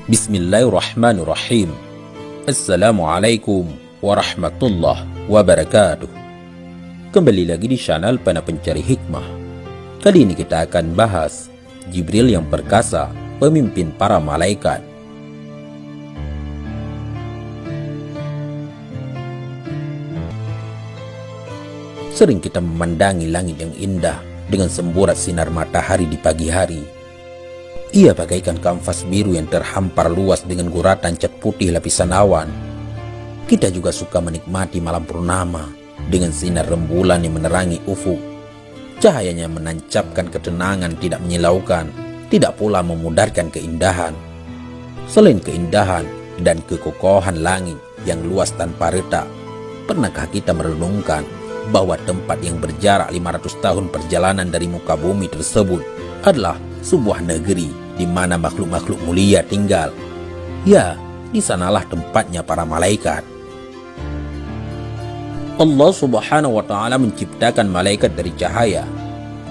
Bismillahirrahmanirrahim. Assalamualaikum warahmatullahi wabarakatuh. Kembali lagi di channel Pena Pencari Hikmah. Kali ini kita akan bahas Jibril yang perkasa, pemimpin para malaikat. Sering kita memandangi langit yang indah dengan semburat sinar matahari di pagi hari. Ia bagaikan kanvas biru yang terhampar luas dengan guratan cat putih lapisan awan. Kita juga suka menikmati malam purnama dengan sinar rembulan yang menerangi ufuk. Cahayanya menancapkan ketenangan, tidak menyilaukan, tidak pula memudarkan keindahan. Selain keindahan dan kekokohan langit yang luas tanpa retak, pernahkah kita merenungkan bahwa tempat yang berjarak 500 tahun perjalanan dari muka bumi tersebut adalah sebuah negeri di mana makhluk-makhluk mulia tinggal? Ya, di sanalah tempatnya para malaikat. Allah Subhanahu wa Ta'ala menciptakan malaikat dari cahaya.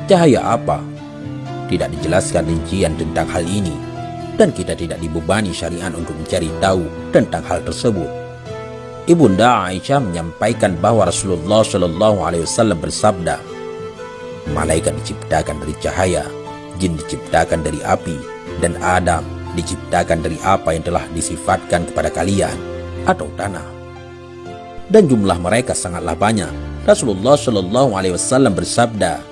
Cahaya apa? Tidak dijelaskan rincian tentang hal ini, dan kita tidak dibebani syariat untuk mencari tahu tentang hal tersebut. Ibunda Aisyah menyampaikan bahwa Rasulullah Shallallahu Alaihi Wasallam bersabda, malaikat diciptakan dari cahaya, jin diciptakan dari api, dan Adam diciptakan dari apa yang telah disifatkan kepada kalian, atau tanah. Dan jumlah mereka sangatlah banyak. Rasulullah Shallallahu Alaihi Wasallam bersabda,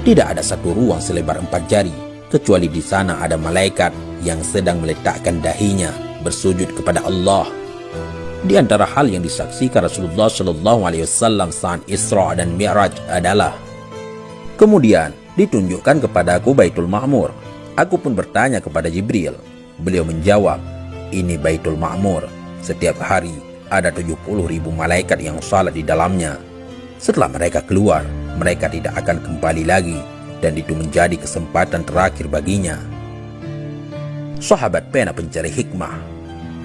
tidak ada satu ruang selebar 4 jari, kecuali di sana ada malaikat yang sedang meletakkan dahinya bersujud kepada Allah. Di antara hal yang disaksikan Rasulullah Shallallahu Alaihi Wasallam saat Isra dan Mi'raj adalah, kemudian ditunjukkan kepadaku Baitul Ma'mur. Aku pun bertanya kepada Jibril. Beliau menjawab, ini Baitul Ma'mur. Setiap hari ada 70.000 malaikat yang salat di dalamnya. Setelah mereka keluar, mereka tidak akan kembali lagi, dan itu menjadi kesempatan terakhir baginya. Sahabat Pena Pencari Hikmah,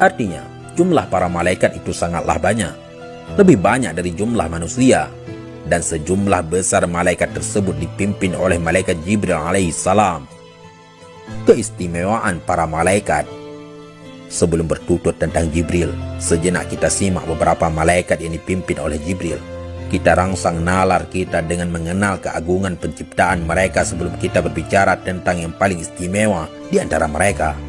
artinya jumlah para malaikat itu sangatlah banyak, lebih banyak dari jumlah manusia. Dan sejumlah besar malaikat tersebut dipimpin oleh malaikat Jibril alaihissalam. Keistimewaan para malaikat. Sebelum bertutur tentang Jibril, sejenak kita simak beberapa malaikat yang dipimpin oleh Jibril. Kita rangsang nalar kita dengan mengenal keagungan penciptaan mereka sebelum kita berbicara tentang yang paling istimewa di antara mereka.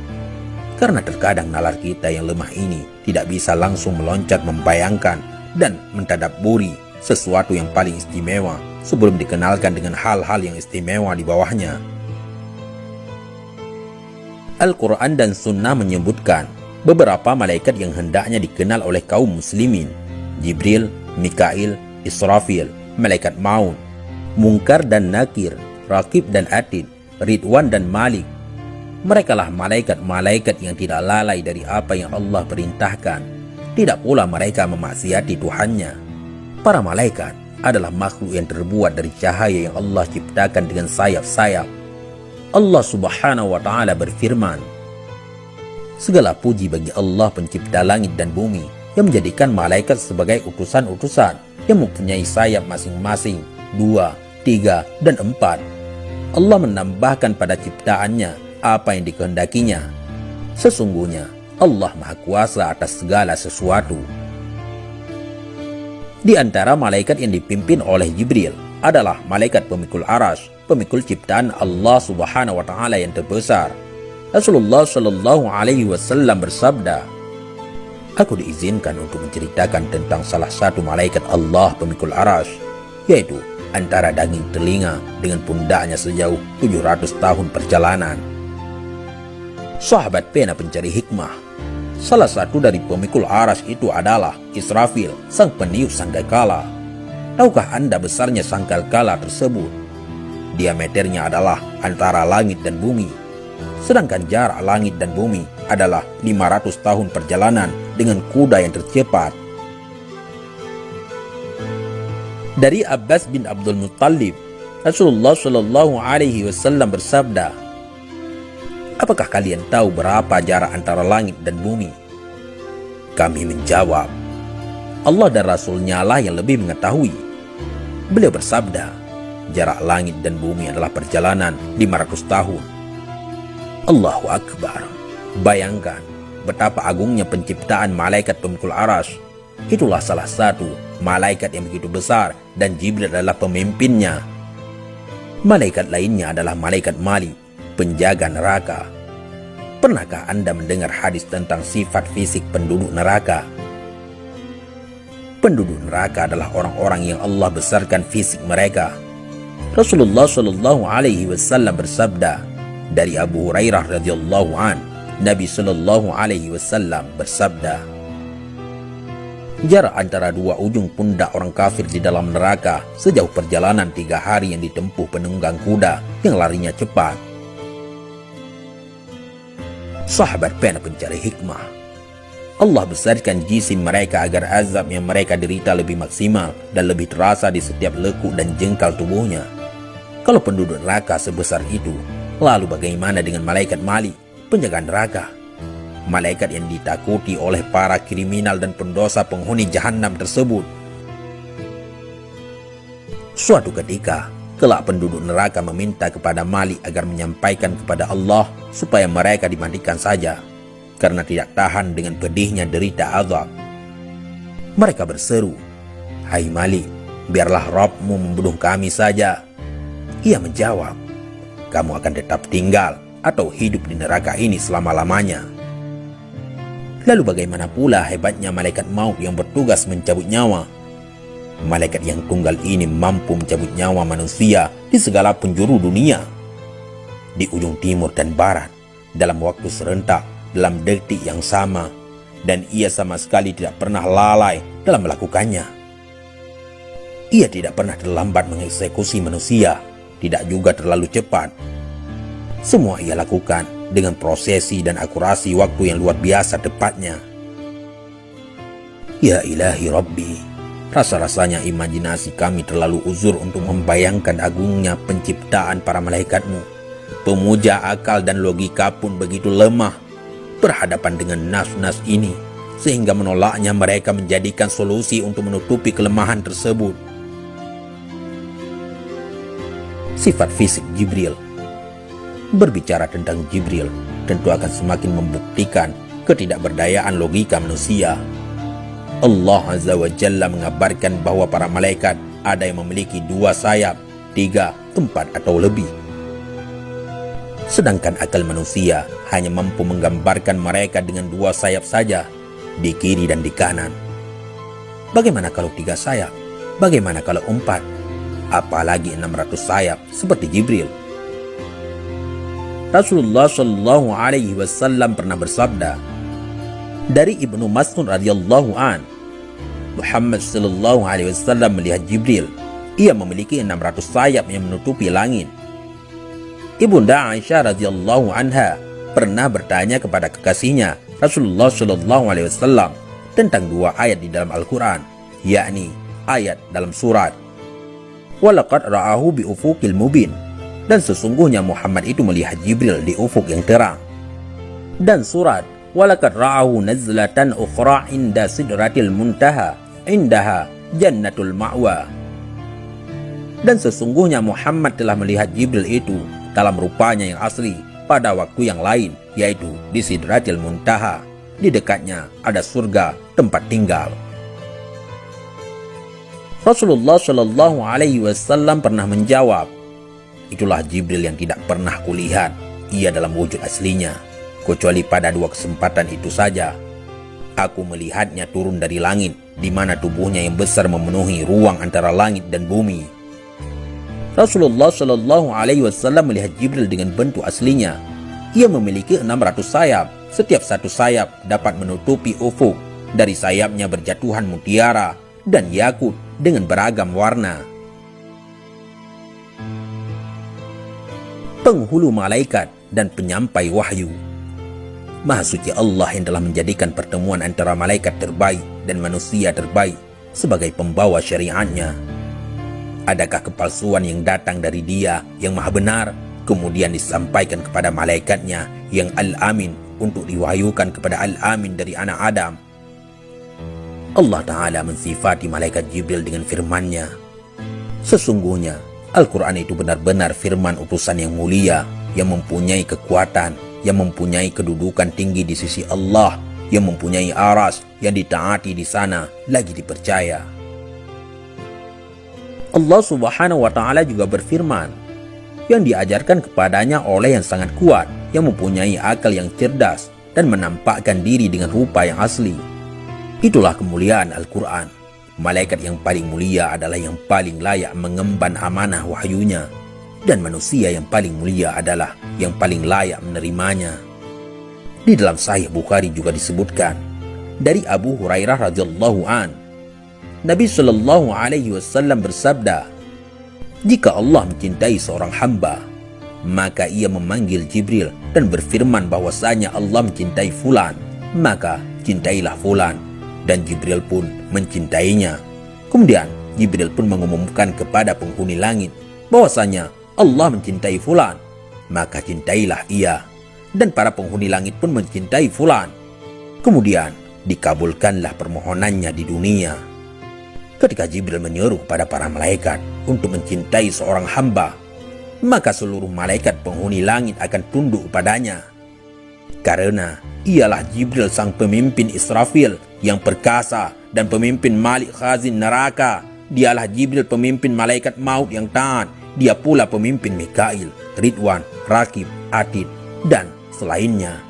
Karena terkadang nalar kita yang lemah ini tidak bisa langsung meloncat membayangkan dan mentadabburi sesuatu yang paling istimewa sebelum dikenalkan dengan hal-hal yang istimewa di bawahnya. Al-Quran dan Sunnah menyebutkan beberapa malaikat yang hendaknya dikenal oleh kaum muslimin: Jibril, Mikail, Israfil, malaikat maut, Munkar dan Nakir, Raqib dan Atid, Ridwan dan Malik. Merekalah malaikat-malaikat yang tidak lalai dari apa yang Allah perintahkan. Tidak pula mereka memaksiati Tuhannya. Para malaikat adalah makhluk yang terbuat dari cahaya yang Allah ciptakan dengan sayap-sayap. Allah Subhanahu wa Ta'ala berfirman, segala puji bagi Allah pencipta langit dan bumi yang menjadikan malaikat sebagai utusan-utusan yang mempunyai sayap masing-masing 2, 3, dan 4. Allah menambahkan pada ciptaannya apa yang dikehendakinya. Sesungguhnya Allah Maha Kuasa atas segala sesuatu. Di antara malaikat yang dipimpin oleh Jibril adalah malaikat pemikul Arasy, pemikul ciptaan Allah Subhanahu wa Ta'ala yang terbesar. Rasulullah Shallallahu Alaihi Wasallam bersabda, aku diizinkan untuk menceritakan tentang salah satu malaikat Allah pemikul Arasy, yaitu antara daging telinga dengan pundaknya sejauh 700 tahun perjalanan. Sahabat Pena Pencari Hikmah, salah satu dari pemikul Arasy itu adalah Israfil, sang peniup sangkakala. Tahukah Anda besarnya sangkakala tersebut? Diameternya adalah antara langit dan bumi. Sedangkan jarak langit dan bumi adalah 500 tahun perjalanan dengan kuda yang tercepat. Dari Abbas bin Abdul Muttalib, Rasulullah Shallallahu Alaihi Wasallam bersabda, apakah kalian tahu berapa jarak antara langit dan bumi? Kami menjawab, Allah dan Rasul-Nya lah yang lebih mengetahui. Beliau bersabda, jarak langit dan bumi adalah perjalanan 500 tahun. Allahu Akbar. Bayangkan betapa agungnya penciptaan malaikat pemikul aras. Itulah salah satu malaikat yang begitu besar dan Jibril adalah pemimpinnya. Malaikat lainnya adalah malaikat Malik, penjaga neraka. Pernahkah Anda mendengar hadis tentang sifat fisik penduduk neraka? Penduduk neraka adalah orang-orang yang Allah besarkan fisik mereka. Rasulullah Shallallahu Alaihi Wasallam bersabda dari Abu Hurairah radhiyallahu an, Nabi Shallallahu Alaihi Wasallam bersabda, jarak antara dua ujung pundak orang kafir di dalam neraka sejauh perjalanan 3 hari yang ditempuh penunggang kuda yang larinya cepat. Sahabat pena pencari hikmah. Allah besarkan jisim mereka agar azab yang mereka derita lebih maksimal dan lebih terasa di setiap lekuk dan jengkal tubuhnya. Kalau penduduk neraka sebesar itu, lalu bagaimana dengan malaikat Malik, penjaga neraka? Malaikat yang ditakuti oleh para kriminal dan pendosa penghuni jahanam tersebut. Suatu ketika, kelak penduduk neraka meminta kepada Malik agar menyampaikan kepada Allah supaya mereka dimandikan saja, karena tidak tahan dengan pedihnya derita azab. Mereka berseru, "Hai Malik, biarlah Rabbmu membunuh kami saja." Ia menjawab, "Kamu akan tetap tinggal atau hidup di neraka ini selama-lamanya." Lalu bagaimana pula hebatnya malaikat maut yang bertugas mencabut nyawa? Malaikat yang tunggal ini mampu mencabut nyawa manusia di segala penjuru dunia, di ujung timur dan barat, dalam waktu serentak, dalam detik yang sama, dan ia sama sekali tidak pernah lalai dalam melakukannya. Ia tidak pernah terlambat mengeksekusi manusia, tidak juga terlalu cepat. Semua ia lakukan dengan prosesi dan akurasi waktu yang luar biasa tepatnya. Ya ilahi Rabbi, rasa-rasanya imajinasi kami terlalu uzur untuk membayangkan agungnya penciptaan para malaikatmu. Pemuja akal dan logika pun begitu lemah berhadapan dengan nas-nas ini, sehingga menolaknya mereka menjadikan solusi untuk menutupi kelemahan tersebut. Sifat fisik Jibril. Berbicara tentang Jibril tentu akan semakin membuktikan ketidakberdayaan logika manusia. Allah Azza wa Jalla mengabarkan bahwa para malaikat ada yang memiliki 2 sayap, 3, 4 atau lebih. Sedangkan akal manusia hanya mampu menggambarkan mereka dengan 2 sayap saja, di kiri dan di kanan. Bagaimana kalau 3 sayap? Bagaimana kalau 4? Apalagi 600 sayap seperti Jibril. Rasulullah Shallallahu Alaihi Wasallam pernah bersabda dari Ibnu Mas'ud radhiyallahu an, Muhammad Shallallahu Alaihi Wasallam melihat Jibril. Ia memiliki 600 sayap yang menutupi langit. Ibunda Aisyah radhiyallahu anha pernah bertanya kepada kekasihnya Rasulullah Shallallahu Alaihi Wasallam tentang 2 ayat di dalam Al-Quran, yakni ayat dalam surat "Walaqad ra'ahu bi ufuqil mubin", dan sesungguhnya Muhammad itu melihat Jibril di ufuk yang terang, dan surat "Walaqad ra'ahu nazlatan ukhra inda sidratil muntaha indaha jannatul ma'wa", dan sesungguhnya Muhammad telah melihat Jibril itu dalam rupanya yang asli pada waktu yang lain, yaitu di Sidratil Muntaha. Di dekatnya ada surga tempat tinggal. Rasulullah Shallallahu Alaihi Wasallam pernah menjawab, "Itulah Jibril yang tidak pernah kulihat. Ia dalam wujud aslinya, kecuali pada 2 kesempatan itu saja. Aku melihatnya turun dari langit, di mana tubuhnya yang besar memenuhi ruang antara langit dan bumi." Rasulullah Shallallahu Alaihi Wasallam melihat Jibril dengan bentuk aslinya. Ia memiliki 600 sayap. Setiap satu sayap dapat menutupi ufuk. Dari sayapnya berjatuhan mutiara dan yakut dengan beragam warna. Penghulu malaikat dan penyampai wahyu. Maha suci Allah yang telah menjadikan pertemuan antara malaikat terbaik dan manusia terbaik sebagai pembawa syariatnya. Adakah kepalsuan yang datang dari Dia yang maha benar, kemudian disampaikan kepada malaikatnya yang Al-Amin untuk diwahyukan kepada Al-Amin dari anak Adam? Allah Ta'ala mensifati malaikat Jibril dengan firman-Nya, "Sesungguhnya Al-Quran itu benar-benar firman utusan yang mulia, yang mempunyai kekuatan yang mempunyai kedudukan tinggi di sisi Allah, yang mempunyai aras, yang ditaati di sana, lagi dipercaya. Allah Subhanahu wa Ta'ala juga berfirman, yang diajarkan kepadanya oleh yang sangat kuat, yang mempunyai akal yang cerdas, dan menampakkan diri dengan rupa yang asli. Itulah kemuliaan Al-Quran. Malaikat yang paling mulia adalah yang paling layak mengemban amanah wahyunya, dan manusia yang paling mulia adalah yang paling layak menerimanya. Di dalam Sahih Bukhari juga disebutkan dari Abu Hurairah radhiyallahu an, Nabi Shallallahu Alaihi Wasallam bersabda, jika Allah mencintai seorang hamba, maka ia memanggil Jibril dan berfirman bahwasanya Allah mencintai fulan, maka cintailah fulan, dan Jibril pun mencintainya. Kemudian Jibril pun mengumumkan kepada penghuni langit bahwasanya Allah mencintai fulan, maka cintailah ia, dan para penghuni langit pun mencintai fulan. Kemudian dikabulkanlah permohonannya di dunia. Ketika Jibril menyuruh pada para malaikat untuk mencintai seorang hamba, maka seluruh malaikat penghuni langit akan tunduk padanya. Karena ialah Jibril sang pemimpin Israfil yang perkasa dan pemimpin Malik Khazin neraka. Dialah Jibril pemimpin malaikat maut yang taat. Dia pula pemimpin Mikail, Ridwan, Rakib, Atid, dan selainnya.